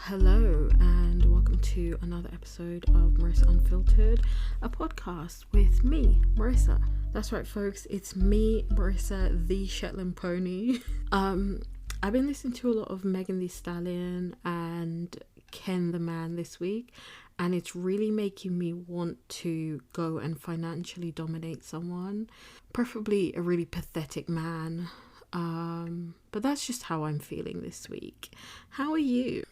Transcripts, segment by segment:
Hello and welcome to another episode of Marissa Unfiltered, a podcast with me, Marissa. That's right, folks, it's me, Marissa, the Shetland pony. I've been listening to a lot of Megan Thee Stallion and Ken the Man this week, and it's really making me want to go and financially dominate someone, preferably a really pathetic man. But that's just how I'm feeling this week. How are you?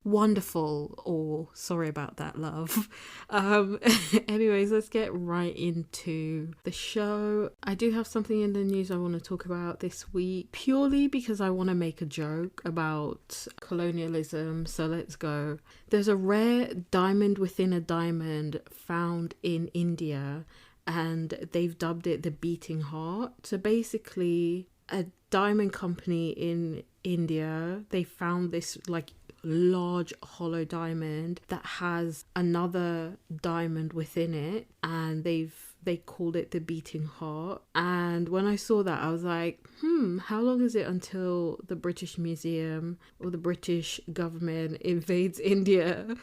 Wonderful, or sorry about that, love. Anyways, let's get right into the show. I do have something in the news I want to talk about this week, purely because I want to make a joke about colonialism, so let's go. There's a rare diamond within a diamond found in India, and they've dubbed it the beating heart. So basically, a diamond company in India, they found this like large hollow diamond that has another diamond within it, and they called it the beating heart. And when I saw that, I was like, how long is it until the British Museum or the British government invades India?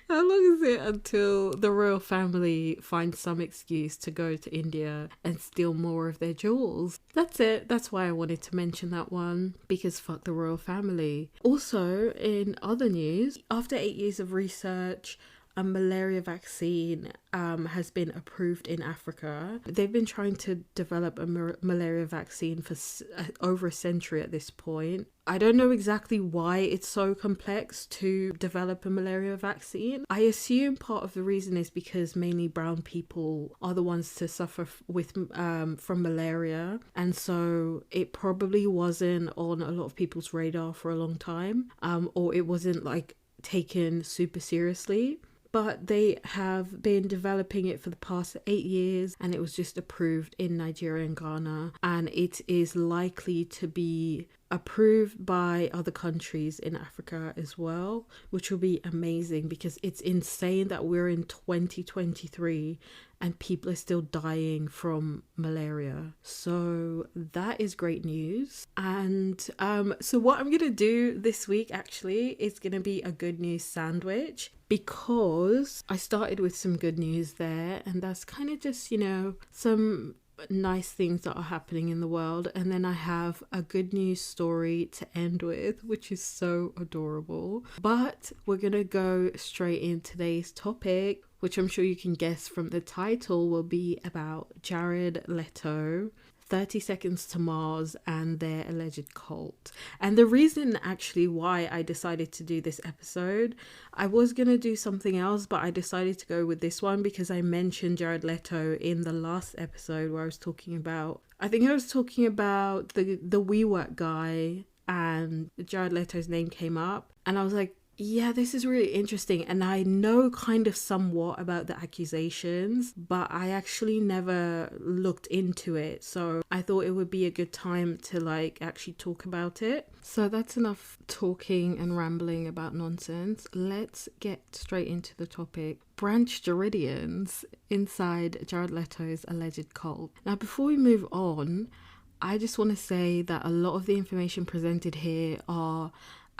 How long is it until the royal family finds some excuse to go to India and steal more of their jewels? That's it. That's why I wanted to mention that one, because fuck the royal family. Also, in other news, after 8 years of research, a malaria vaccine has been approved in Africa. They've been trying to develop a malaria vaccine for over a century at this point. I don't know exactly why it's so complex to develop a malaria vaccine. I assume part of the reason is because mainly brown people are the ones to suffer with from malaria, and so it probably wasn't on a lot of people's radar for a long time, or it wasn't like taken super seriously. But they have been developing it for the past 8 years, and it was just approved in Nigeria and Ghana, and it is likely to be approved by other countries in Africa as well, which will be amazing, because it's insane that we're in 2023 and people are still dying from malaria. So that is great news. And so what I'm gonna do this week actually is gonna be a good news sandwich, because I started with some good news there, and that's kind of just, some nice things that are happening in the world, and then I have a good news story to end with, which is so adorable. But we're gonna go straight into today's topic, which I'm sure you can guess from the title will be about Jared Leto, 30 Seconds to Mars, and their alleged cult. And the reason actually why I decided to do this episode, I was going to do something else, but I decided to go with this one because I mentioned Jared Leto in the last episode where I was talking about the WeWork guy, and Jared Leto's name came up, and I was like, yeah, this is really interesting, and I know kind of somewhat about the accusations, but I actually never looked into it, so I thought it would be a good time to actually talk about it. So that's enough talking and rambling about nonsense. Let's get straight into the topic. Branch Jaredians inside Jared Leto's alleged cult. Now, before we move on, I just want to say that a lot of the information presented here are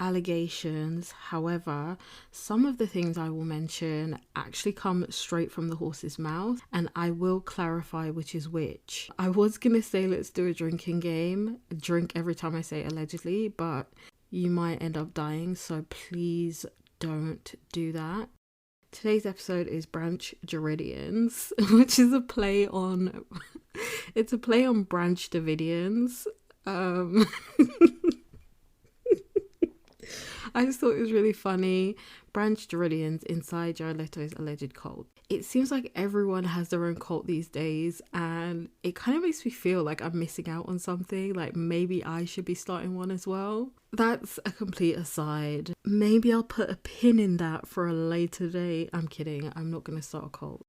allegations. However, some of the things I will mention actually come straight from the horse's mouth, and I will clarify which is which. I was gonna say let's do a drinking game, drink every time I say allegedly, but you might end up dying, so please don't do that. Today's episode is Branch Jaredians, which is a play on it's a play on Branch Davidians. I just thought it was really funny. Branch Jaredians inside Jared Leto's alleged cult. It seems like everyone has their own cult these days, and it kind of makes me feel like I'm missing out on something, like maybe I should be starting one as well. That's a complete aside. Maybe I'll put a pin in that for a later date. I'm kidding, I'm not going to start a cult.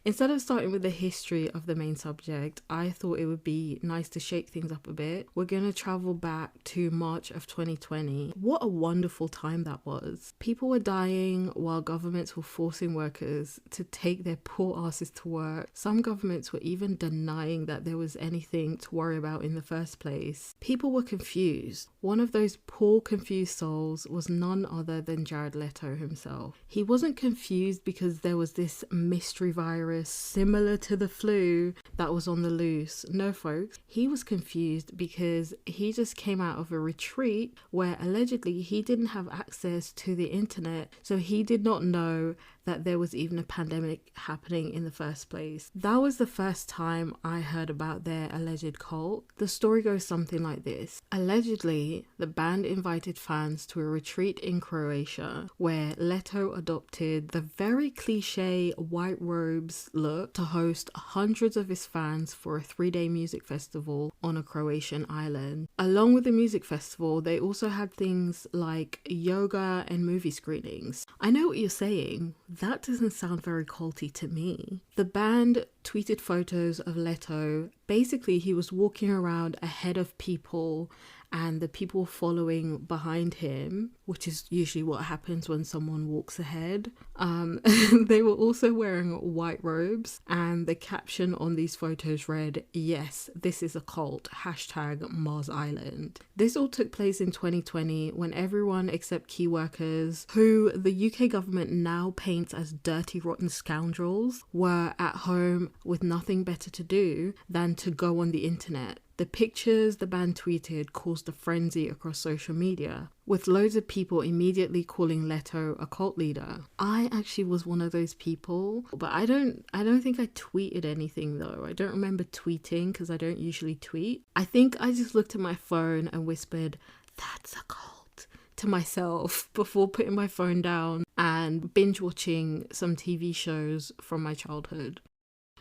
Instead of starting with the history of the main subject, I thought it would be nice to shake things up a bit. We're going to travel back to March of 2020. What a wonderful time that was. People were dying while governments were forcing workers to take their poor asses to work. Some governments were even denying that there was anything to worry about in the first place. People were confused. One of those poor confused souls was none other than Jared Leto himself. He wasn't confused because there was this mystery virus similar to the flu that was on the loose. No, folks. He was confused because he just came out of a retreat where allegedly he didn't have access to the internet, so he did not know that there was even a pandemic happening in the first place. That was the first time I heard about their alleged cult. The story goes something like this. Allegedly, the band invited fans to a retreat in Croatia where Leto adopted the very cliche white robes look to host hundreds of his fans for a 3-day music festival on a Croatian island. Along with the music festival, they also had things like yoga and movie screenings. I know what you're saying. That doesn't sound very culty to me. The band tweeted photos of Leto. Basically, he was walking around ahead of people and the people following behind him, which is usually what happens when someone walks ahead. They were also wearing white robes, and the caption on these photos read, "Yes, this is a cult, #Mars Island." This all took place in 2020 when everyone except key workers, who the UK government now paints as dirty, rotten scoundrels, were at home with nothing better to do than to go on the internet. The pictures the band tweeted caused a frenzy across social media, with loads of people immediately calling Leto a cult leader. I actually was one of those people, but I don't think I tweeted anything though. I don't remember tweeting because I don't usually tweet. I think I just looked at my phone and whispered, "That's a cult," to myself before putting my phone down and binge watching some TV shows from my childhood.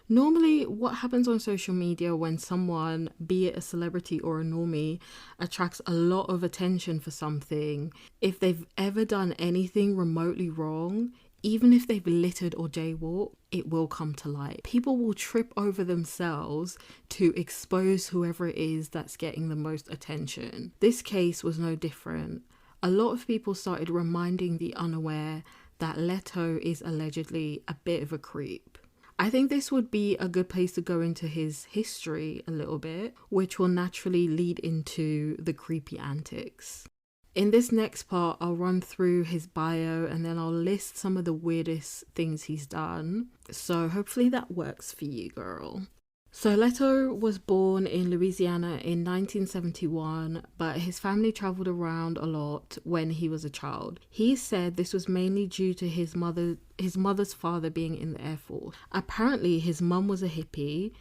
Normally, what happens on social media when someone, be it a celebrity or a normie, attracts a lot of attention for something, if they've ever done anything remotely wrong, even if they've littered or jaywalked, it will come to light. People will trip over themselves to expose whoever it is that's getting the most attention. This case was no different. A lot of people started reminding the unaware that Leto is allegedly a bit of a creep. I think this would be a good place to go into his history a little bit, which will naturally lead into the creepy antics. In this next part, I'll run through his bio and then I'll list some of the weirdest things he's done. So hopefully that works for you, girl. So Leto was born in Louisiana in 1971, but his family travelled around a lot when he was a child. He said this was mainly due to his mother's father being in the Air Force. Apparently his mum was a hippie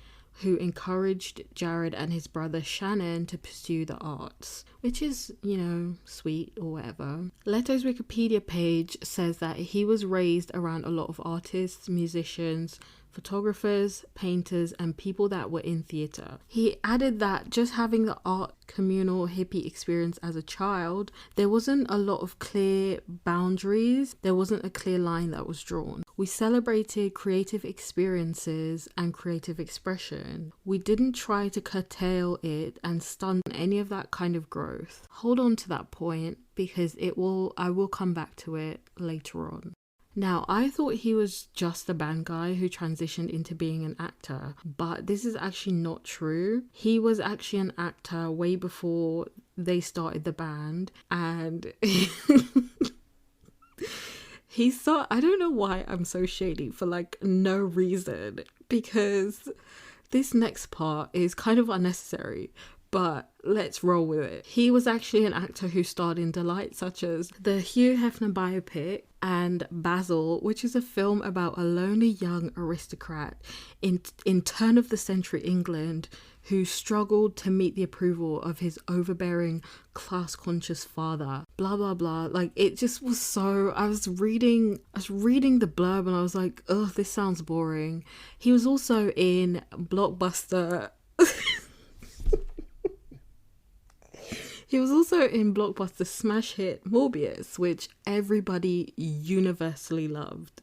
who encouraged Jared and his brother Shannon to pursue the arts, which is, sweet or whatever. Leto's Wikipedia page says that he was raised around a lot of artists, musicians, photographers, painters, and people that were in theatre. He added that just having the art communal hippie experience as a child, there wasn't a lot of clear boundaries. There wasn't a clear line that was drawn. We celebrated creative experiences and creative expression. We didn't try to curtail it and stunt any of that kind of growth. Hold on to that point because I will come back to it later on. Now, I thought he was just a band guy who transitioned into being an actor, but this is actually not true. He was actually an actor way before they started the band, and I don't know why I'm so shady for no reason, because this next part is kind of unnecessary, but let's roll with it. He was actually an actor who starred in delights such as the Hugh Hefner biopic and Basil, which is a film about a lonely young aristocrat in turn of the century England who struggled to meet the approval of his overbearing, class-conscious father. Blah, blah, blah. It just was so... I was reading the blurb and I was like, ugh, this sounds boring. He was also in Blockbuster... He was also in Blockbuster's smash hit Morbius, which everybody universally loved.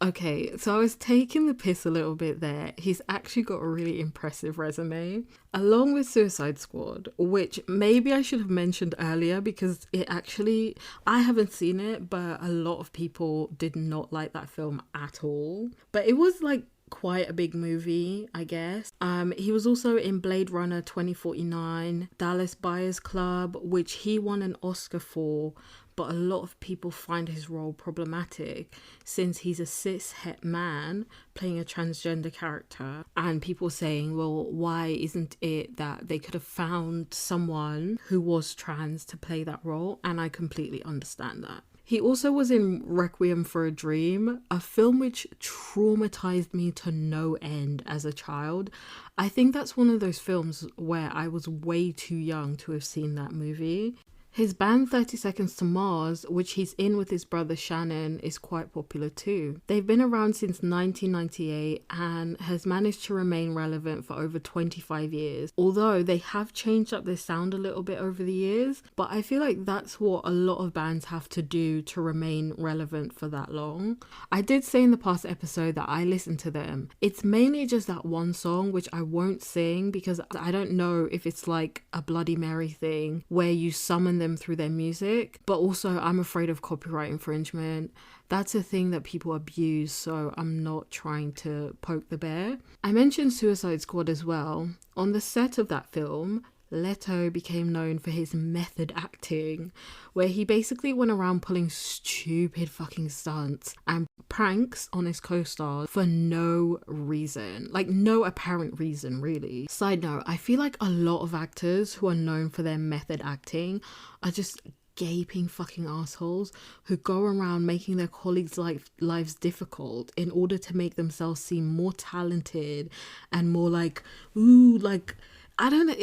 Okay, so I was taking the piss a little bit there. He's actually got a really impressive resume, along with Suicide Squad, which maybe I should have mentioned earlier because it actually, I haven't seen it, but a lot of people did not like that film at all. But it was like quite a big movie, I guess. He was also in Blade Runner 2049, Dallas Buyers Club, which he won an Oscar for, but a lot of people find his role problematic since he's a cis-het man playing a transgender character, and people saying, well, why isn't it that they could have found someone who was trans to play that role? And I completely understand that. He also was in Requiem for a Dream, a film which traumatized me to no end as a child. I think that's one of those films where I was way too young to have seen that movie. His band 30 Seconds to Mars, which he's in with his brother Shannon, is quite popular too. They've been around since 1998 and has managed to remain relevant for over 25 years. Although they have changed up their sound a little bit over the years, but I feel like that's what a lot of bands have to do to remain relevant for that long. I did say in the past episode that I listen to them. It's mainly just that one song, which I won't sing because I don't know if it's like a Bloody Mary thing where you summon them through their music, but also I'm afraid of copyright infringement. That's a thing that people abuse, so I'm not trying to poke the bear. I mentioned Suicide Squad as well. On the set of that film, Leto became known for his method acting, where he basically went around pulling stupid fucking stunts and pranks on his co-stars for no reason. Like, no apparent reason, really. Side note, I feel like a lot of actors who are known for their method acting are just gaping fucking assholes who go around making their colleagues' lives difficult in order to make themselves seem more talented and more like, ooh, like, I don't know,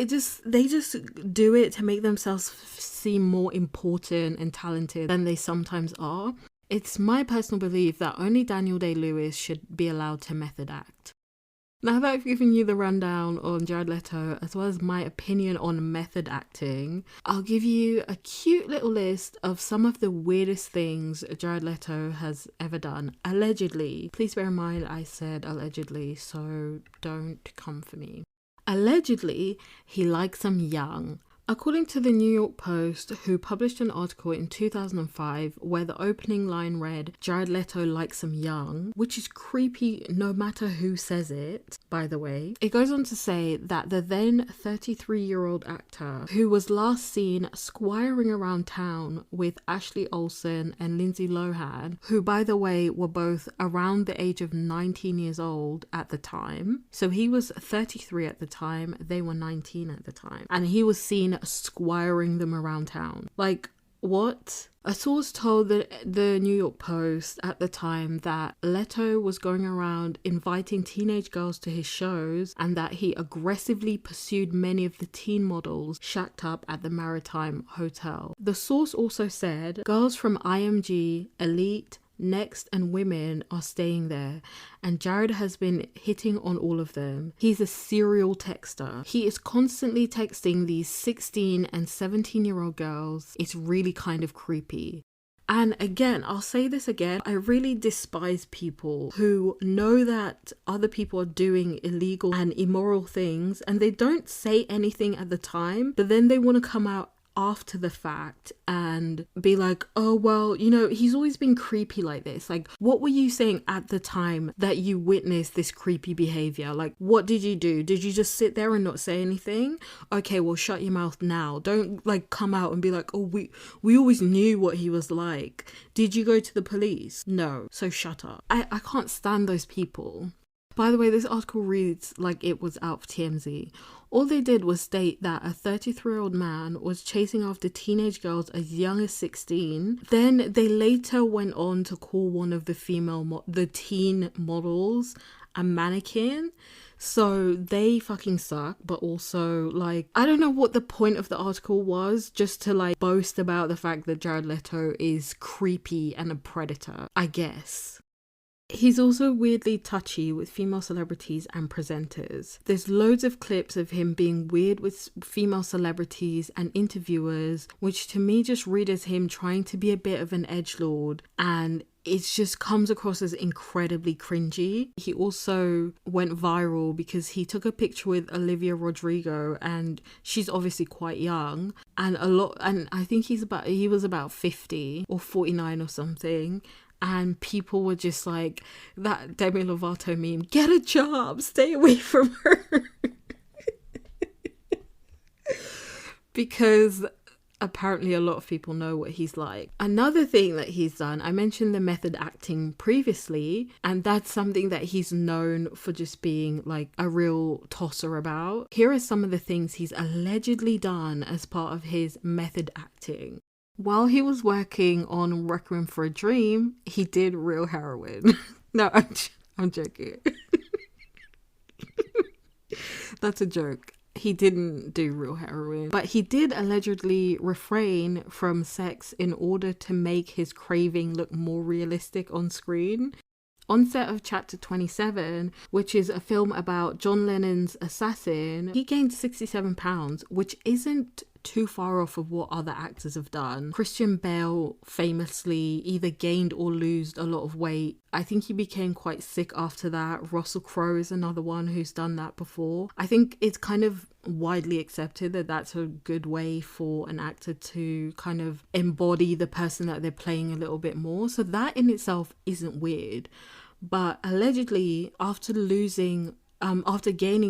they just do it to make themselves seem more important and talented than they sometimes are. It's my personal belief that only Daniel Day-Lewis should be allowed to method act. Now that I've given you the rundown on Jared Leto, as well as my opinion on method acting, I'll give you a cute little list of some of the weirdest things Jared Leto has ever done. Allegedly. Please bear in mind I said allegedly, so don't come for me. Allegedly, he likes them young. According to the New York Post, who published an article in 2005 where the opening line read, Jared Leto likes them young, which is creepy no matter who says it, by the way. It goes on to say that the then 33-year-old actor, who was last seen squiring around town with Ashley Olsen and Lindsay Lohan, who by the way were both around the age of 19 years old at the time. So he was 33 at the time, they were 19 at the time. And he was seen squiring them around town. Like, what? A source told the New York Post at the time that Leto was going around inviting teenage girls to his shows and that he aggressively pursued many of the teen models shacked up at the Maritime Hotel. The source also said girls from IMG, Elite, Next and Women are staying there, and Jared has been hitting on all of them. He's a serial texter. He is constantly texting these 16 and 17-year-old girls. It's really kind of creepy. And again, I'll say this again, I really despise people who know that other people are doing illegal and immoral things and they don't say anything at the time, but then they want to come out after the fact and be like, oh well, you know, he's always been creepy like this. Like, what were you saying at the time that you witnessed this creepy behavior? Like, what did you do? Did you just sit there and not say anything? Okay, well, shut your mouth now. Don't like come out and be like, oh, we always knew what he was like. Did you go to the police? No, so shut up. I can't stand those people. By the way, this article reads like it was out of TMZ. All they did was state that a 33-year-old man was chasing after teenage girls as young as 16. Then they later went on to call one of the teen models a mannequin. So they fucking suck, but also, like, I don't know what the point of the article was, just to like boast about the fact that Jared Leto is creepy and a predator, I guess. He's also weirdly touchy with female celebrities and presenters. There's loads of clips of him being weird with female celebrities and interviewers, which to me just read as him trying to be a bit of an edgelord, and it just comes across as incredibly cringy. He also went viral because he took a picture with Olivia Rodrigo, and she's obviously quite young, and I think he was about 50 or 49 or something. And people were just like, that Demi Lovato meme, get a job, stay away from her. Because apparently a lot of people know what he's like. Another thing that he's done, I mentioned the method acting previously, and that's something that he's known for just being like a real tosser about. Here are some of the things he's allegedly done as part of his method acting. While he was working on Requiem for a Dream, he did real heroin. No, I'm joking. That's a joke. He didn't do real heroin, but he did allegedly refrain from sex in order to make his craving look more realistic on screen. On set of Chapter 27, which is a film about John Lennon's assassin, he gained 67 pounds, which isn't too far off of what other actors have done. Christian Bale famously either gained or lost a lot of weight. I think he became quite sick after that. Russell Crowe is another one who's done that before. I think it's kind of widely accepted that that's a good way for an actor to kind of embody the person that they're playing a little bit more. So that in itself isn't weird. But allegedly, after gaining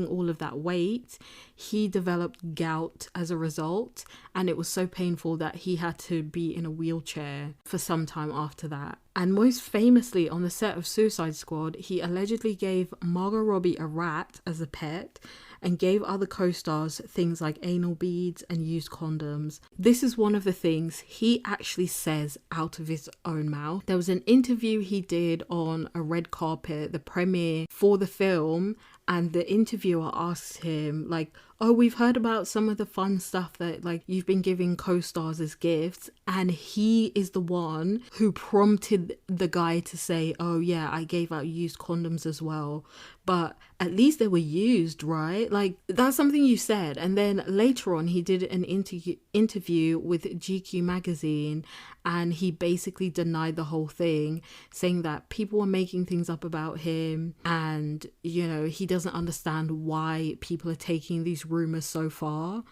all of that weight, he developed gout as a result, and it was so painful that he had to be in a wheelchair for some time after that. And most famously, on the set of Suicide Squad, he allegedly gave Margot Robbie a rat as a pet and gave other co-stars things like anal beads and used condoms. This is one of the things he actually says out of his own mouth. There was an interview he did on a red carpet, the premiere for the film, and the interviewer asked him like, oh, we've heard about some of the fun stuff that like you've been giving co-stars as gifts, and he is the one who prompted the guy to say, oh yeah, I gave out used condoms as well, but at least they were used, right? Like, that's something you said. And then later on he did an interview with GQ magazine, and he basically denied the whole thing, saying that people were making things up about him, and you know, he doesn't understand why people are taking these rumors so far.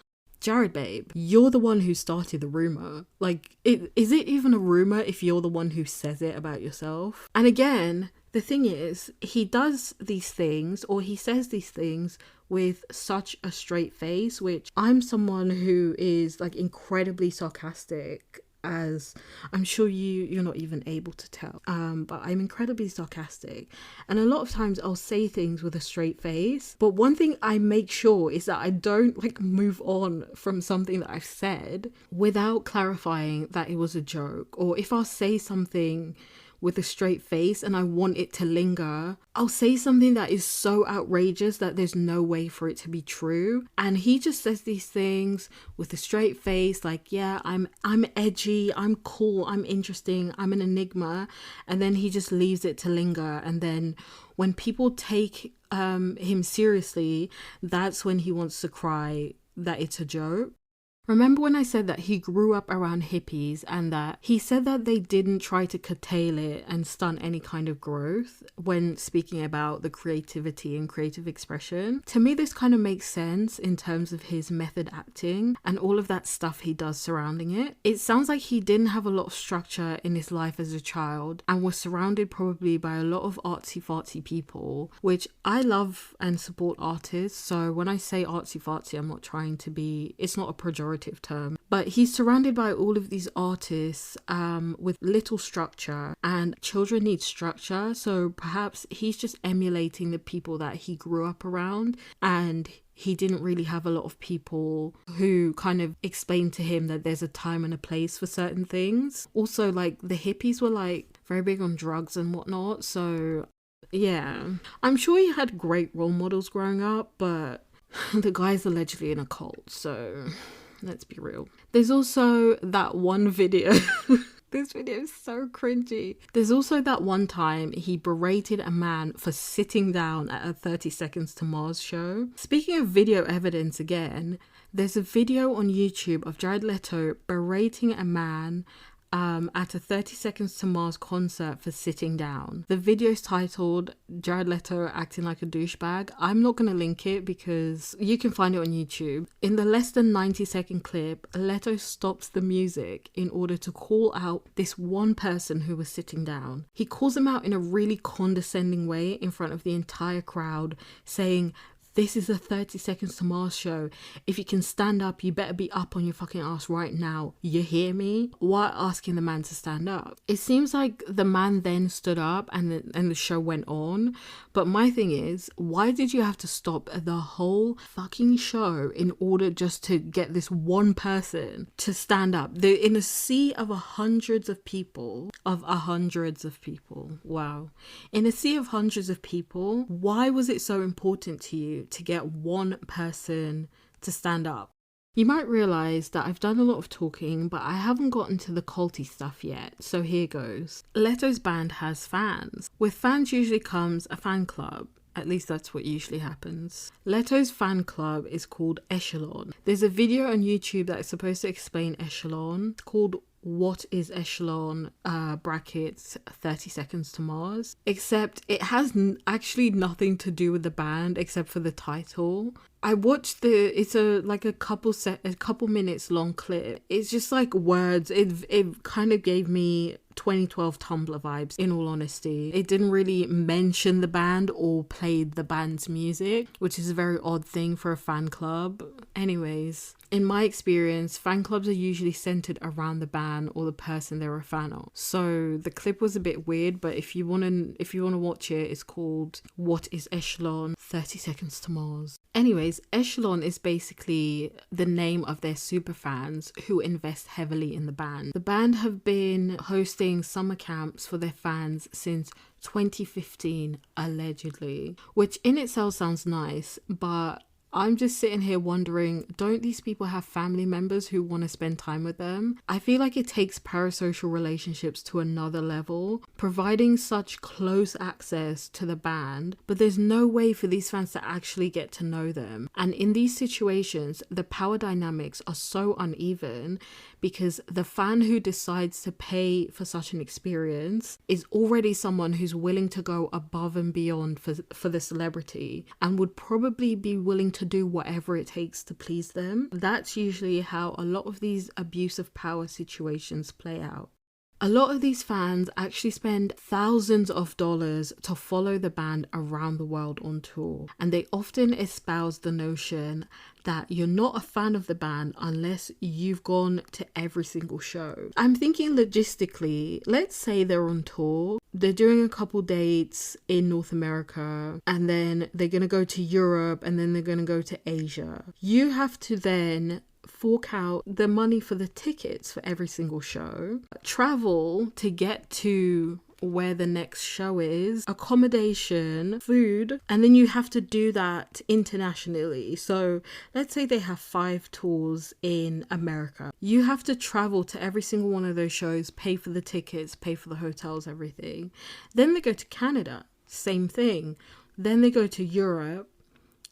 Jared, babe, you're the one who started the rumor. Like, is it even a rumor if you're the one who says it about yourself? And again, the thing is, he does these things, or he says these things with such a straight face, which I'm someone who is like incredibly sarcastic, as I'm sure you're not even able to tell, but I'm incredibly sarcastic, and a lot of times I'll say things with a straight face, but one thing I make sure is that I don't like move on from something that I've said without clarifying that it was a joke. Or if I'll say something with a straight face and I want it to linger, I'll say something that is so outrageous that there's no way for it to be true. And he just says these things with a straight face, like, yeah, I'm edgy, I'm cool, I'm interesting, I'm an enigma, and then he just leaves it to linger. And then when people take him seriously, that's when he wants to cry that it's a joke. Remember when I said that he grew up around hippies, and that he said that they didn't try to curtail it and stunt any kind of growth when speaking about the creativity and creative expression? To me, this kind of makes sense in terms of his method acting and all of that stuff he does surrounding it. It sounds like he didn't have a lot of structure in his life as a child and was surrounded probably by a lot of artsy-fartsy people, which I love and support artists. So when I say artsy-fartsy, I'm not trying to be, it's not a pejorative term, but he's surrounded by all of these artists with little structure, and children need structure, so perhaps he's just emulating the people that he grew up around, and he didn't really have a lot of people who kind of explained to him that there's a time and a place for certain things. Also, like, the hippies were like very big on drugs and whatnot, so yeah, I'm sure he had great role models growing up, but the guy's allegedly in a cult, so let's be real. There's also that one video This video is so cringy. There's also that one time he berated a man for sitting down at a 30 Seconds to Mars show. Speaking of video evidence again, there's a video on YouTube of Jared Leto berating a man at a 30 Seconds to Mars concert for sitting down. The video is titled Jared Leto acting like a douchebag. I'm not going to link it because you can find it on YouTube. In the less than 90-second clip, Leto stops the music in order to call out this one person who was sitting down. He calls him out in a really condescending way in front of the entire crowd, saying, "This is a 30 Seconds to Mars show. If you can stand up, you better be up on your fucking ass right now. You hear me?" While asking the man to stand up. It seems like the man then stood up and the show went on. But my thing is, why did you have to stop the whole fucking show in order just to get this one person to stand up? In a sea of hundreds of people, wow. In a sea of hundreds of people, why was it so important to you to get one person to stand up? You might realise that I've done a lot of talking, but I haven't gotten to the culty stuff yet, so here goes. Leto's band has fans. With fans usually comes a fan club. At least that's what usually happens. Leto's fan club is called Echelon. There's a video on YouTube that is supposed to explain Echelon. It's called What is Echelon, brackets 30 Seconds to Mars. Except it has actually nothing to do with the band except for the title. I watched it's a couple minutes long clip. It's just like words. It kind of gave me 2012 Tumblr vibes, in all honesty. It didn't really mention the band or play the band's music, which is a very odd thing for a fan club. Anyways, in my experience, fan clubs are usually centered around the band or the person they're a fan of. So the clip was a bit weird, but if you wanna watch it, it's called What is Echelon? 30 Seconds to Mars. Anyways, Echelon is basically the name of their super fans who invest heavily in the band. The band have been hosting summer camps for their fans since 2015, allegedly, which in itself sounds nice, but I'm just sitting here wondering, don't these people have family members who want to spend time with them? I feel like it takes parasocial relationships to another level, providing such close access to the band, but there's no way for these fans to actually get to know them. And in these situations, the power dynamics are so uneven because the fan who decides to pay for such an experience is already someone who's willing to go above and beyond for the celebrity and would probably be willing to do whatever it takes to please them. That's usually how a lot of these abuse of power situations play out. A lot of these fans actually spend thousands of dollars to follow the band around the world on tour, and they often espouse the notion that you're not a fan of the band unless you've gone to every single show. I'm thinking logistically, let's say they're on tour, they're doing a couple dates in North America, and then they're going to go to Europe, and then they're going to go to Asia. You have to then fork out the money for the tickets for every single show, travel to get to where the next show is, accommodation, food, and then you have to do that internationally. So let's say they have 5 tours in America. You have to travel to every single one of those shows, pay for the tickets, pay for the hotels, everything. Then they go to Canada, same thing. Then they go to Europe,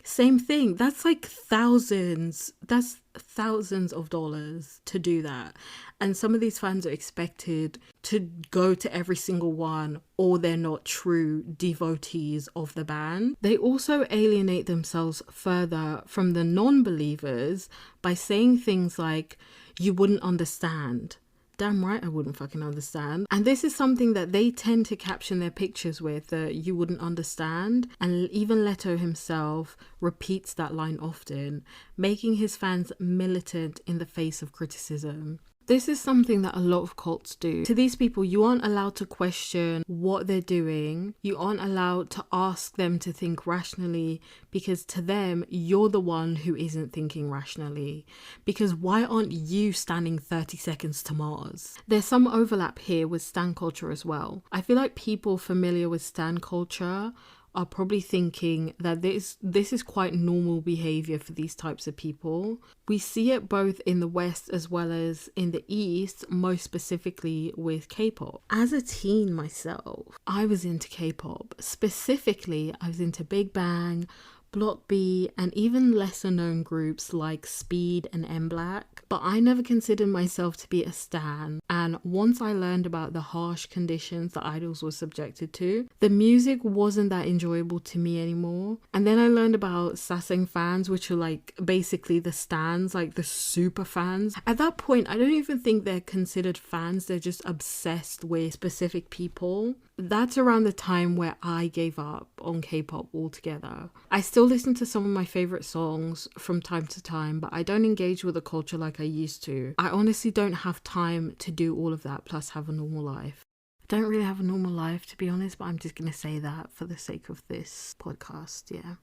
same thing. That's like thousands of dollars to do that. And some of these fans are expected to go to every single one, or they're not true devotees of the band. They also alienate themselves further from the non-believers by saying things like, "You wouldn't understand." Damn right I wouldn't fucking understand. And this is something that they tend to caption their pictures with, "You wouldn't understand." And even Leto himself repeats that line often, making his fans militant in the face of criticism. This is something that a lot of cults do. To these people, you aren't allowed to question what they're doing. You aren't allowed to ask them to think rationally, because to them, you're the one who isn't thinking rationally. Because why aren't you standing 30 seconds to Mars? There's some overlap here with stan culture as well. I feel like people familiar with stan culture are probably thinking that this is quite normal behavior for these types of people. We see it both in the West as well as in the East, most specifically with K-pop. As a teen myself, I was into K-pop. Specifically, I was into Big Bang, Block B, and even lesser known groups like Speed and M Black, but I never considered myself to be a stan. And once I learned about the harsh conditions the idols were subjected to, the music wasn't that enjoyable to me anymore. And then I learned about sasaeng fans, which are like basically the stans, like the super fans. At that point, I don't even think they're considered fans, they're just obsessed with specific people. That's around the time where I gave up on K-pop altogether. I still listen to some of my favorite songs from time to time, but I don't engage with the culture like I used to. I honestly don't have time to do all of that, plus have a normal life. I don't really have a normal life, to be honest, but I'm just going to say that for the sake of this podcast, yeah.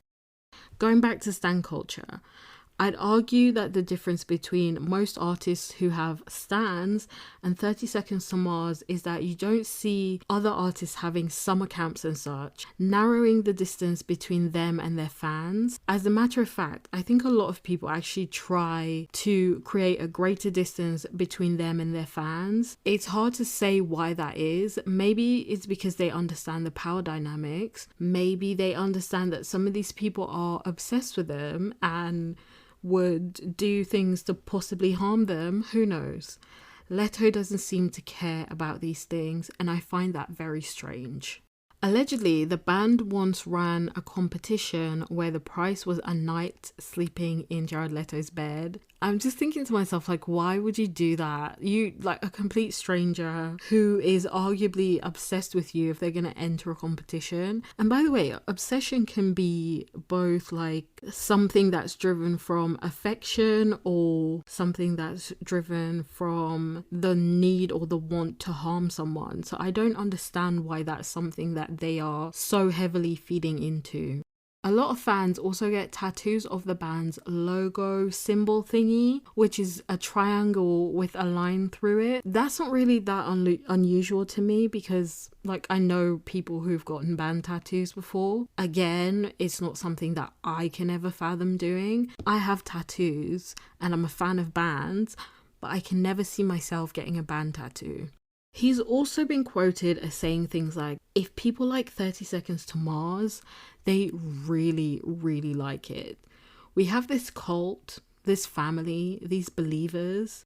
Going back to stan culture, I'd argue that the difference between most artists who have stans and 30 Seconds to Mars is that you don't see other artists having summer camps and such, narrowing the distance between them and their fans. As a matter of fact, I think a lot of people actually try to create a greater distance between them and their fans. It's hard to say why that is. Maybe it's because they understand the power dynamics. Maybe they understand that some of these people are obsessed with them and would do things to possibly harm them. Who knows? Leto doesn't seem to care about these things, and I find that very strange. Allegedly, the band once ran a competition where the prize was a night sleeping in Jared Leto's bed. I'm just thinking to myself, like, why would you do that? You, like, a complete stranger who is arguably obsessed with you, if they're going to enter a competition. And by the way, obsession can be both like something that's driven from affection or something that's driven from the need or the want to harm someone. So I don't understand why that's something that they are so heavily feeding into. A lot of fans also get tattoos of the band's logo symbol thingy, which is a triangle with a line through it. That's not really that unusual to me because, like, I know people who've gotten band tattoos before. Again, it's not something that I can ever fathom doing. I have tattoos and I'm a fan of bands, but I can never see myself getting a band tattoo. He's also been quoted as saying things like, if people like 30 Seconds to Mars, they really, really like it. We have this cult, this family, these believers.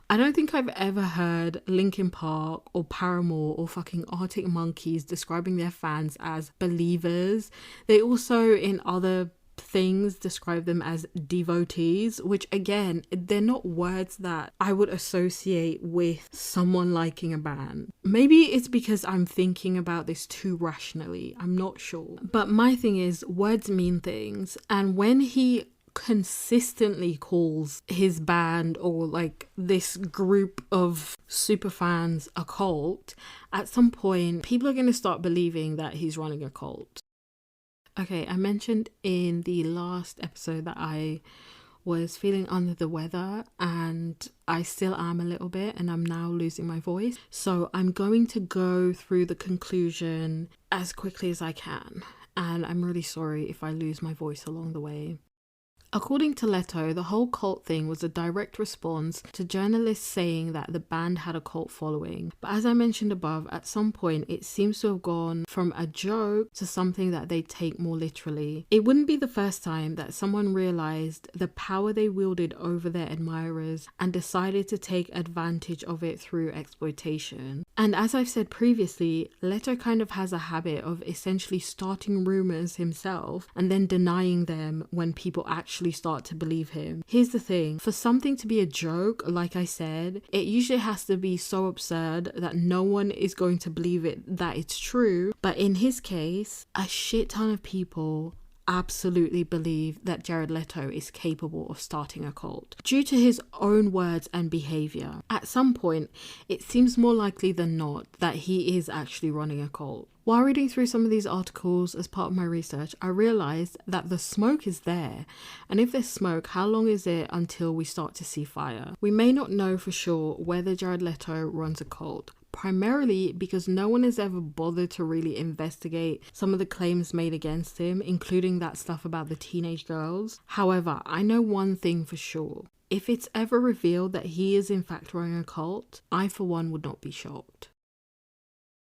I don't think I've ever heard Linkin Park or Paramore or fucking Arctic Monkeys describing their fans as believers. They also, in other things, describe them as devotees, which again, they're not words that I would associate with someone liking a band. Maybe it's because I'm thinking about this too rationally, I'm not sure. But my thing is, words mean things, and when he consistently calls his band or like this group of super fans a cult, at some point people are going to start believing that he's running a cult. Okay, I mentioned in the last episode that I was feeling under the weather, and I still am a little bit, and I'm now losing my voice. So I'm going to go through the conclusion as quickly as I can, and I'm really sorry if I lose my voice along the way. According to Leto, the whole cult thing was a direct response to journalists saying that the band had a cult following. But as I mentioned above, at some point it seems to have gone from a joke to something that they take more literally. It wouldn't be the first time that someone realized the power they wielded over their admirers and decided to take advantage of it through exploitation. And as I've said previously, Leto kind of has a habit of essentially starting rumours himself and then denying them when people actually start to believe him. Here's the thing, for something to be a joke, like I said, it usually has to be so absurd that no one is going to believe it, that it's true. But in his case, a shit ton of people absolutely believe that Jared Leto is capable of starting a cult due to his own words and behavior. At some point, it seems more likely than not that he is actually running a cult. While reading through some of these articles as part of my research, I realized that the smoke is there. And if there's smoke, how long is it until we start to see fire? We may not know for sure whether Jared Leto runs a cult. primarily because no one has ever bothered to really investigate some of the claims made against him, including that stuff about the teenage girls. However, I know one thing for sure. If it's ever revealed that he is in fact running a cult, I for one would not be shocked.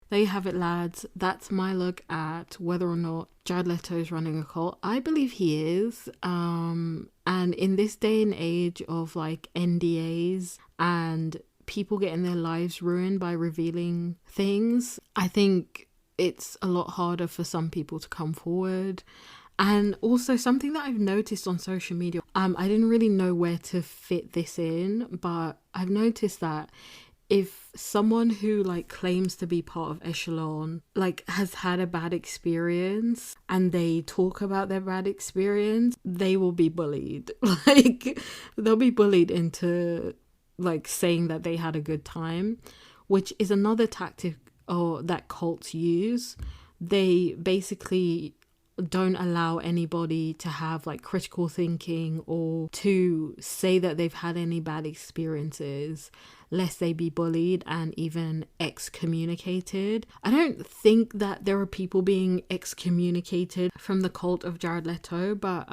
There you have it, lads. That's my look at whether or not Jared Leto is running a cult. I believe he is. And in this day and age of like NDAs and people getting their lives ruined by revealing things, I think it's a lot harder for some people to come forward. And also something that I've noticed on social media, I didn't really know where to fit this in, but I've noticed that if someone who like claims to be part of Echelon like has had a bad experience and they talk about their bad experience, they will be bullied. Like they'll be bullied into like saying that they had a good time, which is another tactic that cults use. They basically don't allow anybody to have like critical thinking or to say that they've had any bad experiences, lest they be bullied and even excommunicated. I don't think that there are people being excommunicated from the cult of Jared Leto, but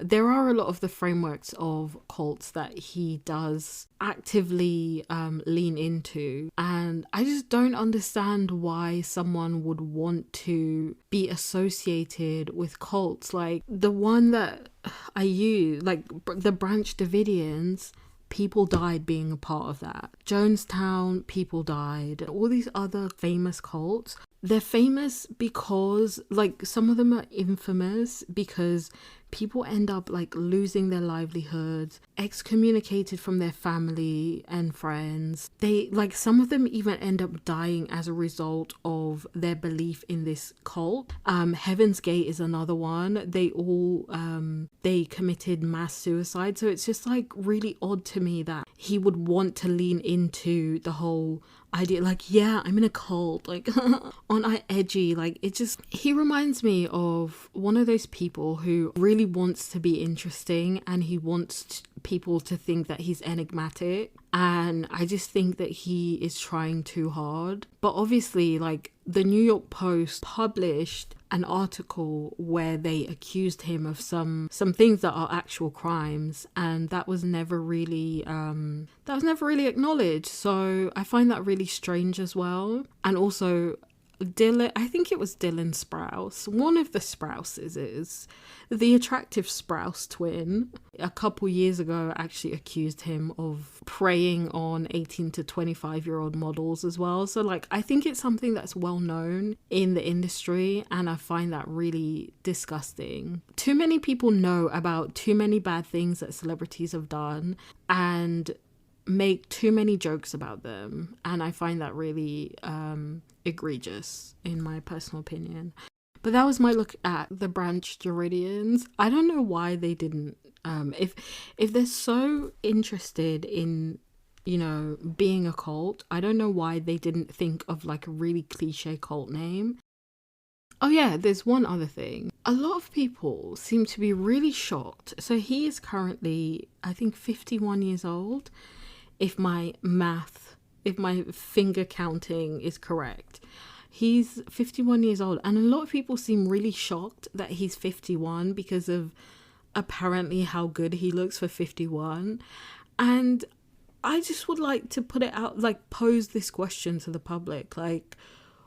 there are a lot of the frameworks of cults that he does actively lean into, and I just don't understand why someone would want to be associated with cults. Like the one that I use, like the Branch Davidians, people died being a part of that. Jonestown, people died. All these other famous cults, they're famous because like some of them are infamous because people end up like losing their livelihoods, excommunicated from their family and friends. They like some of them even end up dying as a result of their belief in this cult. Heaven's Gate is another one. They all they committed mass suicide. So it's just like really odd to me that he would want to lean into the whole idea, like, yeah, I'm in a cult, like on I edgy. Like it just, he reminds me of one of those people who really wants to be interesting and he wants people to think that he's enigmatic, and I just think that he is trying too hard. But obviously like the New York Post published an article where they accused him of some things that are actual crimes, and that was never really acknowledged. So I find that really strange as well. And also Dylan, I think it was Dylan Sprouse, one of the Sprouses, is the attractive Sprouse twin, a couple years ago actually accused him of preying on 18 to 25-year-old models as well. So like I think it's something that's well known in the industry, and I find that really disgusting. Too many people know about too many bad things that celebrities have done and make too many jokes about them, and I find that really egregious in my personal opinion. But that was my look at the Branch Jaredians. I don't know why they didn't if they're so interested in, you know, being a cult, I don't know why they didn't think of like a really cliche cult name. Oh yeah, there's one other thing. A lot of people seem to be really shocked. So he is currently, I think, 51 years old. If my finger counting is correct. He's 51 years old, and a lot of people seem really shocked that he's 51 because of apparently how good he looks for 51. And I just would like to put it out, like pose this question to the public, like,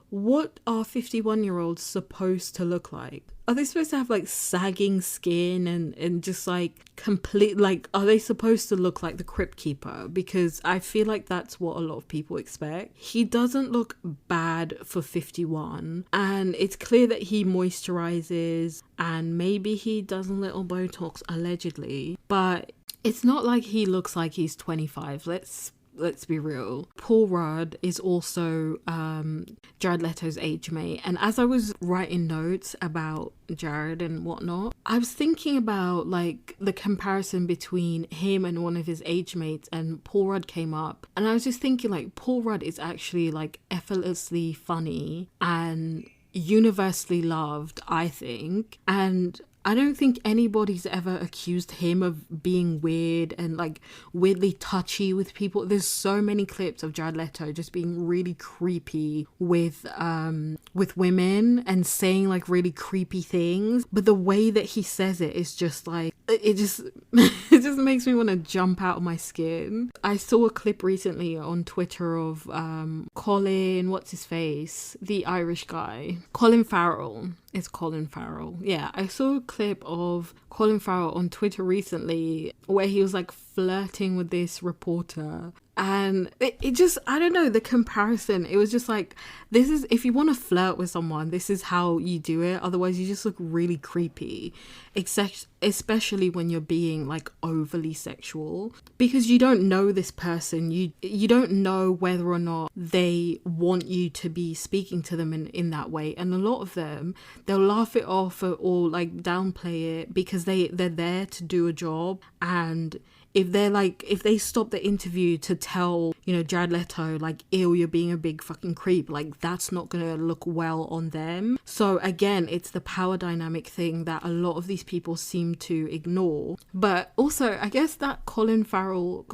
what are 51-year-olds supposed to look like? Are they supposed to have like sagging skin and just like complete, like, are they supposed to look like the Crypt Keeper? Because I feel like that's what a lot of people expect. He doesn't look bad for 51, and it's clear that he moisturizes and maybe he does a little Botox allegedly, but it's not like he looks like he's 25. Let's be real. Paul Rudd is also Jared Leto's age mate. And as I was writing notes about Jared and whatnot, I was thinking about like the comparison between him and one of his age mates, and Paul Rudd came up. And I was just thinking like Paul Rudd is actually like effortlessly funny and universally loved, I think. And I don't think anybody's ever accused him of being weird and like weirdly touchy with people. There's so many clips of Jared Leto just being really creepy with women and saying like really creepy things, but the way that he says it is just like it just it just makes me want to jump out of my skin. I saw a clip recently on Twitter of Colin, what's his face, the Irish guy, Colin Farrell. It's Colin Farrell. Yeah, I saw a clip of Colin Farrell on Twitter recently where he was like flirting with this reporter. And it just, I don't know, the comparison, it was just like, this is, if you want to flirt with someone, this is how you do it. Otherwise, you just look really creepy, especially when you're being like overly sexual, because you don't know this person. You don't know whether or not they want you to be speaking to them in that way. And a lot of them, they'll laugh it off or like downplay it because they're there to do a job. And if they stop the interview to tell, you know, Jared Leto, like, ew, you're being a big fucking creep, like, that's not gonna look well on them. So again, it's the power dynamic thing that a lot of these people seem to ignore. But also, I guess that Colin Farrell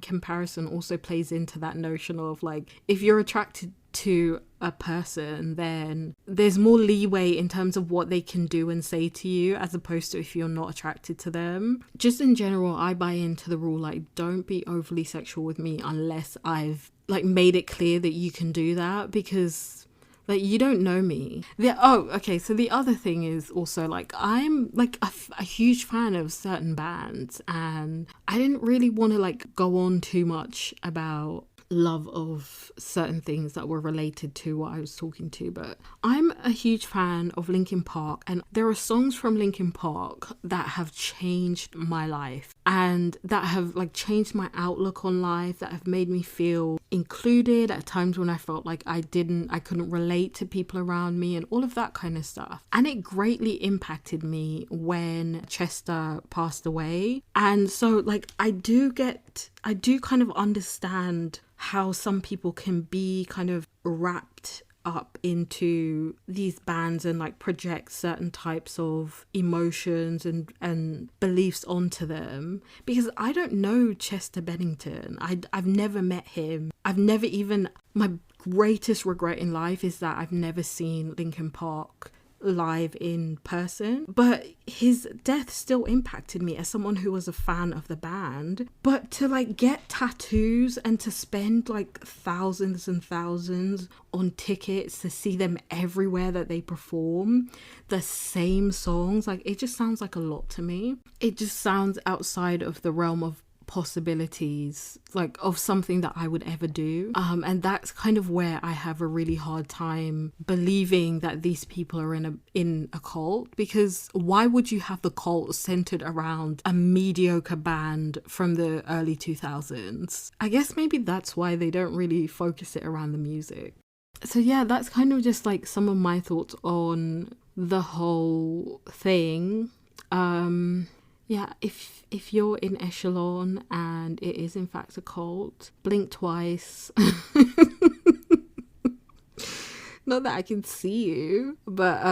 comparison also plays into that notion of like, if you're attracted to a person, then there's more leeway in terms of what they can do and say to you, as opposed to if you're not attracted to them. Just in general, I buy into the rule, like, don't be overly sexual with me unless I've like made it clear that you can do that, because like, you don't know me. So the other thing is also, like, I'm like a huge fan of certain bands, and I didn't really want to like go on too much about love of certain things that were related to what I was talking to, but I'm a huge fan of Linkin Park, and there are songs from Linkin Park that have changed my life and that have like changed my outlook on life, that have made me feel included at times when I felt like I couldn't relate to people around me and all of that kind of stuff. And it greatly impacted me when Chester passed away. And so like I do kind of understand how some people can be kind of wrapped up into these bands and like project certain types of emotions and beliefs onto them, because I don't know Chester Bennington. I've never met him. My greatest regret in life is that I've never seen Linkin Park live in person, but his death still impacted me as someone who was a fan of the band. But to like get tattoos and to spend like thousands and thousands on tickets to see them everywhere that they perform the same songs, like, it just sounds like a lot to me. It just sounds outside of the realm of possibilities, like, of something that I would ever do, and that's kind of where I have a really hard time believing that these people are in a cult, because why would you have the cult centered around a mediocre band from the early 2000s? I guess maybe that's why they don't really focus it around the music. So yeah, that's kind of just like some of my thoughts on the whole thing. Yeah, if you're in Echelon and it is in fact a cult, blink twice. Not that I can see you, but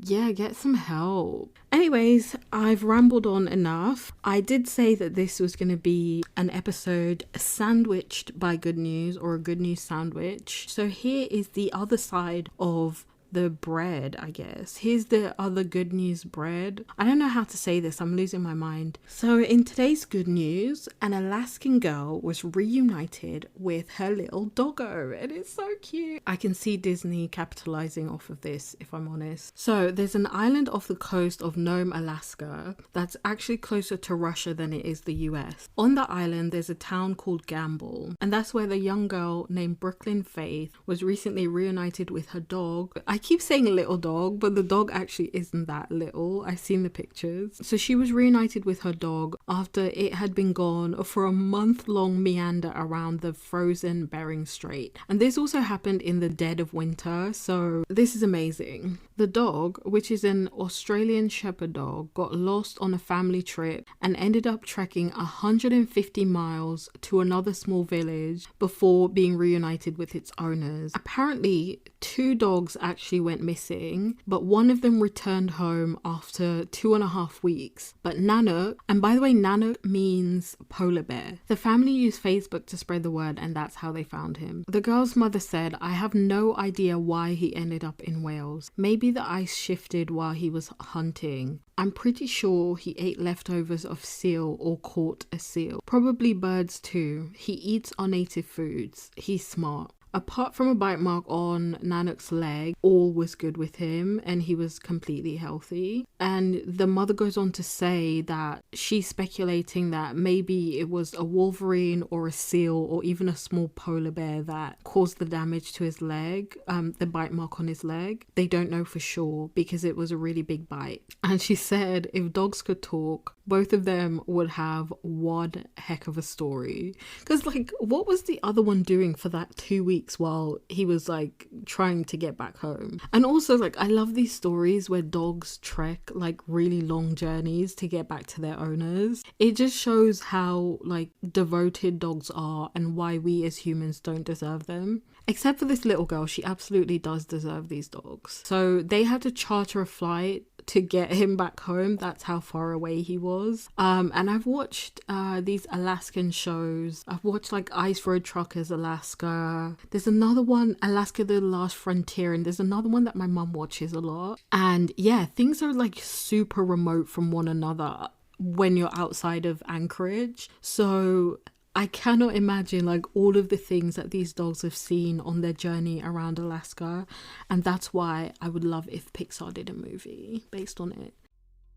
yeah, get some help. Anyways, I've rambled on enough. I did say that this was going to be an episode sandwiched by good news, or a good news sandwich. So here is the other side of the bread, I guess. Here's the other good news bread. I don't know how to say this, I'm losing my mind. So in today's good news, an Alaskan girl was reunited with her little doggo, and it's so cute. I can see Disney capitalizing off of this, if I'm honest. So there's an island off the coast of Nome, Alaska, that's actually closer to Russia than it is the US. On the island, there's a town called Gamble, and that's where the young girl named Brooklyn Faith was recently reunited with her dog. I keep saying little dog, but the dog actually isn't that little. I've seen the pictures. So she was reunited with her dog after it had been gone for a month-long meander around the frozen Bering Strait. And this also happened in the dead of winter, so this is amazing. The dog, which is an Australian Shepherd dog, got lost on a family trip and ended up trekking 150 miles to another small village before being reunited with its owners. Apparently, two dogs actually she went missing, but one of them returned home after 2.5 weeks. But Nanook, and by the way, Nanook means polar bear. The family used Facebook to spread the word, and that's how they found him. The girl's mother said, "I have no idea why he ended up in Wales. Maybe the ice shifted while he was hunting. I'm pretty sure he ate leftovers of seal or caught a seal. Probably birds too. He eats our native foods. He's smart." Apart from a bite mark on Nanook's leg, all was good with him and he was completely healthy. And the mother goes on to say that she's speculating that maybe it was a wolverine or a seal or even a small polar bear that caused the damage to his leg, the bite mark on his leg. They don't know for sure because it was a really big bite. And she said if dogs could talk, both of them would have one heck of a story. Because like, what was the other one doing for that 2 weeks while he was like trying to get back home? And also like, I love these stories where dogs trek like really long journeys to get back to their owners. It just shows how like devoted dogs are and why we as humans don't deserve them. Except for this little girl, she absolutely does deserve these dogs. So they had to charter a flight to get him back home. That's how far away he was. And I've watched these Alaskan shows. I've watched like Ice Road Truckers Alaska. There's another one, Alaska the Last Frontier, and there's another one that my mum watches a lot. And yeah, things are like super remote from one another when you're outside of Anchorage. So I cannot imagine like all of the things that these dogs have seen on their journey around Alaska, and that's why I would love if Pixar did a movie based on it.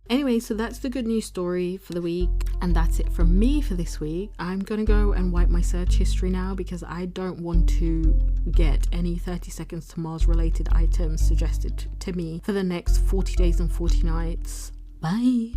Anyway, so that's the good news story for the week, and that's it from me for this week. I'm gonna go and wipe my search history now because I don't want to get any 30 Seconds to Mars related items suggested to me for the next 40 days and 40 nights. Bye!